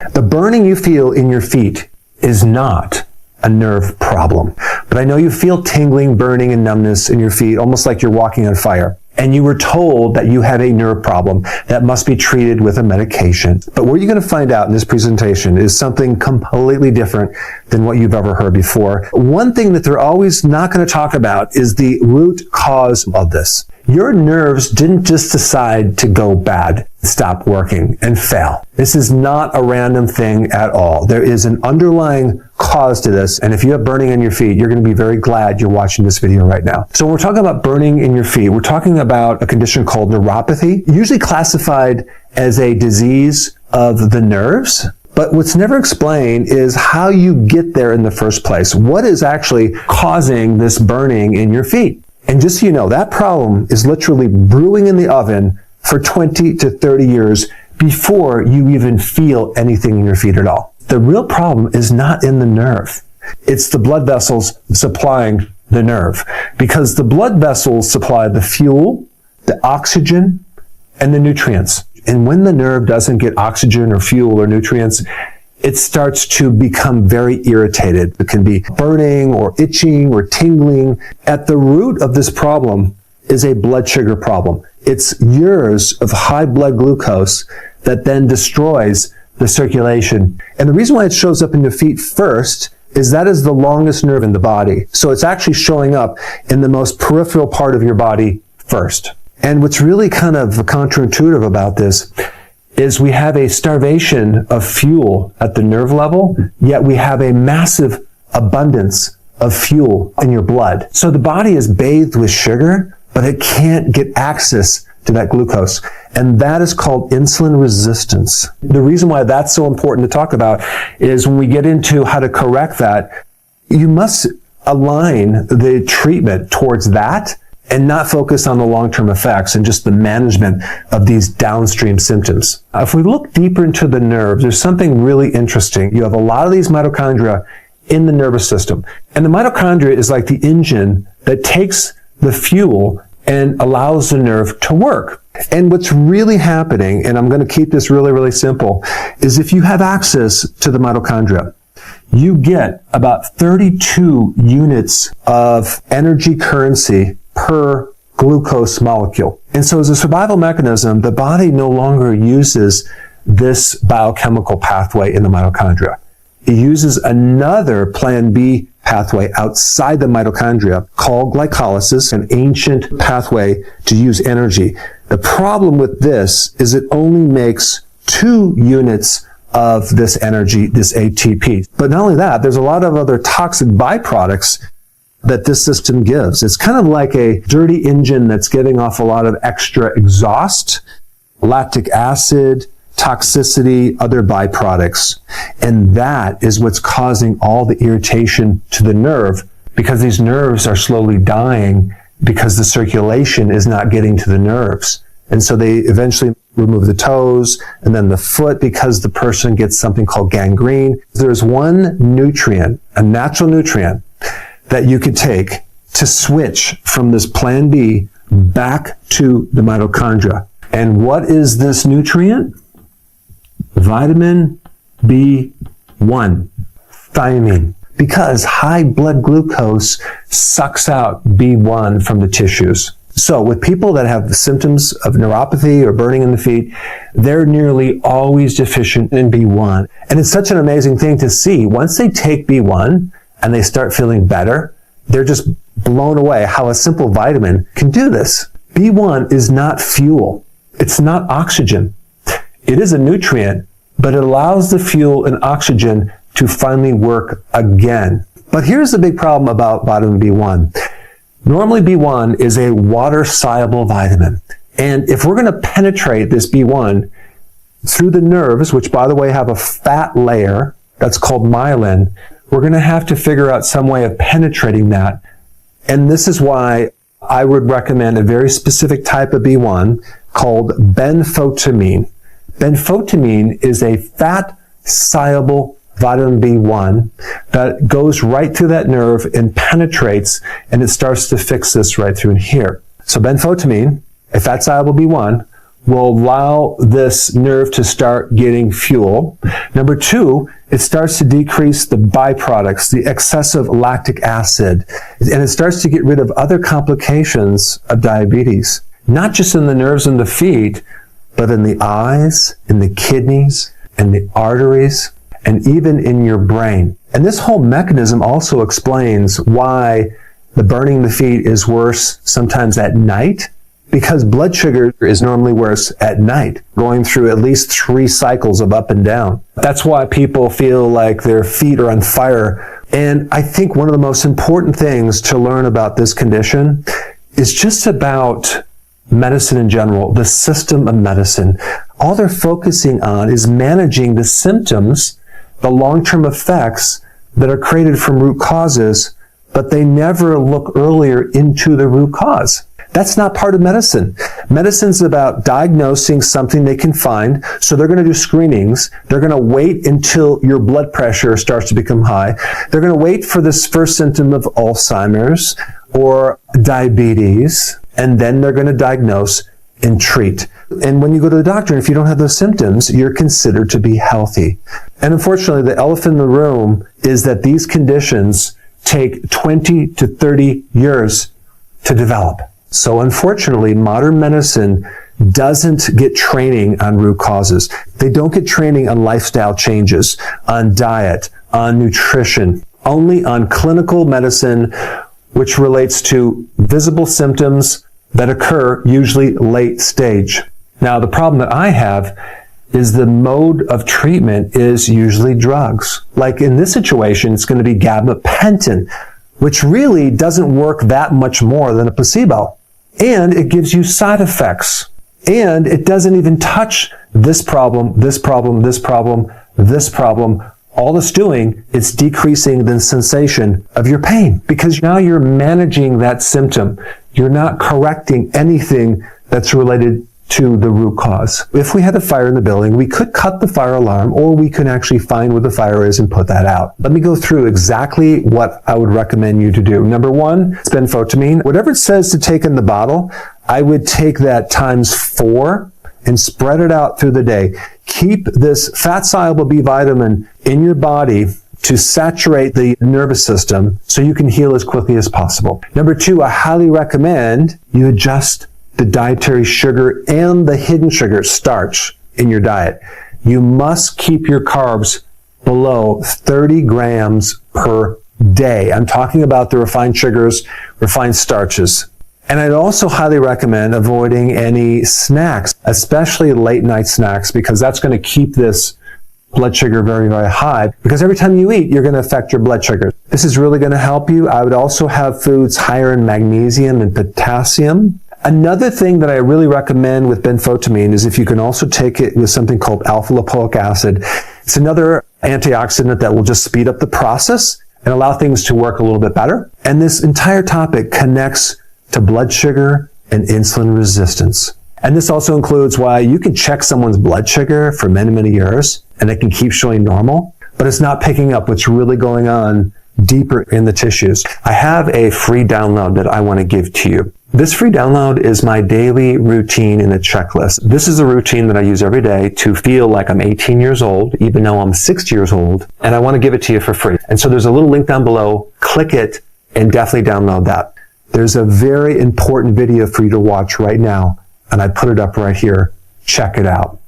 The burning you feel in your feet is not a nerve problem. But I know you feel tingling, burning, and numbness in your feet, almost like you're walking on fire. And you were told that you have a nerve problem that must be treated with a medication. But what you're going to find out in this presentation is something completely different than what you've ever heard before. One thing that they're always not going to talk about is the root cause of this. Your nerves didn't just decide to go bad, stop working, and fail. This is not a random thing at all. There is an underlying cause to this, and if you have burning in your feet, you're going to be very glad you're watching this video right now. So when we're talking about burning in your feet, we're talking about a condition called neuropathy, usually classified as a disease of the nerves. But what's never explained is how you get there in the first place. What is actually causing this burning in your feet? And just so you know, that problem is literally brewing in the oven for 20 to 30 years before you even feel anything in your feet at all. The real problem is not in the nerve. It's the blood vessels supplying the nerve, because the blood vessels supply the fuel, the oxygen, and the nutrients. And when the nerve doesn't get oxygen or fuel or nutrients, it starts to become very irritated. It can be burning or itching or tingling. At the root of this problem is a blood sugar problem. It's years of high blood glucose that then destroys the circulation. And the reason why it shows up in your feet first is that is the longest nerve in the body. So it's actually showing up in the most peripheral part of your body first. And what's really kind of counterintuitive about this is we have a starvation of fuel at the nerve level, yet we have a massive abundance of fuel in your blood. So the body is bathed with sugar, but it can't get access to that glucose. And that is called insulin resistance. The reason why that's so important to talk about is when we get into how to correct that, you must align the treatment towards that and not focus on the long-term effects and just the management of these downstream symptoms. If we look deeper into the nerves, there's something really interesting. You have a lot of these mitochondria in the nervous system. And the mitochondria is like the engine that takes the fuel and allows the nerve to work. And what's really happening, and I'm going to keep this really, really simple, is if you have access to the mitochondria, you get about 32 units of energy currency per glucose molecule. And so as a survival mechanism, the body no longer uses this biochemical pathway in the mitochondria. It uses another plan B pathway outside the mitochondria called glycolysis, an ancient pathway to use energy. The problem with this is it only makes 2 units of this energy, this ATP. But not only that, there's a lot of other toxic byproducts that this system gives. It's kind of like a dirty engine that's giving off a lot of extra exhaust, lactic acid, toxicity, other byproducts. And that is what's causing all the irritation to the nerve, because these nerves are slowly dying because the circulation is not getting to the nerves. And so they eventually remove the toes and then the foot because the person gets something called gangrene. There's one nutrient, a natural nutrient, that you could take to switch from this plan B back to the mitochondria. And what is this nutrient? Vitamin B1, thiamine. Because high blood glucose sucks out B1 from the tissues. So with people that have the symptoms of neuropathy or burning in the feet, they're nearly always deficient in B1. And it's such an amazing thing to see. Once they take B1 and they start feeling better, they're just blown away how a simple vitamin can do this. B1 is not fuel. It's not oxygen. It is a nutrient, but it allows the fuel and oxygen to finally work again. But here's the big problem about vitamin B1. Normally B1 is a water-soluble vitamin. And if we're going to penetrate this B1 through the nerves, which by the way have a fat layer that's called myelin, we're going to have to figure out some way of penetrating that. And this is why I would recommend a very specific type of B1 called benfotiamine. Benfotiamine is a fat-soluble vitamin B1 that goes right through that nerve and penetrates, and it starts to fix this right through in here. So benfotiamine, a fat-soluble B1, will allow this nerve to start getting fuel. Number two, it starts to decrease the byproducts, the excessive lactic acid, and it starts to get rid of other complications of diabetes, not just in the nerves in the feet, but in the eyes, in the kidneys, in the arteries, and even in your brain. And this whole mechanism also explains why the burning in the feet is worse sometimes at night, because blood sugar is normally worse at night, going through at least 3 cycles of up and down. That's why people feel like their feet are on fire. And I think one of the most important things to learn about this condition is just about medicine in general, the system of medicine. All they're focusing on is managing the symptoms, the long-term effects that are created from root causes, but they never look earlier into the root cause. That's not part of medicine. Medicine's about diagnosing something they can find. So they're going to do screenings. They're going to wait until your blood pressure starts to become high. They're going to wait for this first symptom of Alzheimer's or diabetes, and then they're going to diagnose and treat. And when you go to the doctor, if you don't have those symptoms, you're considered to be healthy. And unfortunately, the elephant in the room is that these conditions take 20 to 30 years to develop. So unfortunately, modern medicine doesn't get training on root causes. They don't get training on lifestyle changes, on diet, on nutrition, only on clinical medicine, which relates to visible symptoms that occur usually late stage. Now, the problem that I have is the mode of treatment is usually drugs. Like in this situation, it's going to be gabapentin, which really doesn't work that much more than a placebo. And it gives you side effects. And it doesn't even touch this problem, this problem, this problem, this problem. All it's doing is decreasing the sensation of your pain, because now you're managing that symptom. You're not correcting anything that's related to the root cause. If we had a fire in the building, we could cut the fire alarm, or we could actually find where the fire is and put that out. Let me go through exactly what I would recommend you to do. Number one, it's benfotiamine. Whatever it says to take in the bottle, I would take that times 4 and spread it out through the day. Keep this fat-soluble B vitamin in your body to saturate the nervous system so you can heal as quickly as possible. Number two, I highly recommend you adjust the dietary sugar and the hidden sugar, starch, in your diet. You must keep your carbs below 30 grams per day. I'm talking about the refined sugars, refined starches. And I'd also highly recommend avoiding any snacks, especially late night snacks, because that's going to keep this blood sugar very, very high, because every time you eat, you're going to affect your blood sugar. This is really going to help you. I would also have foods higher in magnesium and potassium. Another thing that I really recommend with benfotiamine is if you can also take it with something called alpha-lipoic acid. It's another antioxidant that will just speed up the process and allow things to work a little bit better. And this entire topic connects to blood sugar and insulin resistance. And this also includes why you can check someone's blood sugar for many, many years and it can keep showing normal, but it's not picking up what's really going on deeper in the tissues. I have a free download that I want to give to you. This free download is my daily routine in a checklist. This is a routine that I use every day to feel like I'm 18 years old, even though I'm 60 years old, and I want to give it to you for free. And so there's a little link down below. Click it and definitely download that. There's a very important video for you to watch right now, and I put it up right here. Check it out.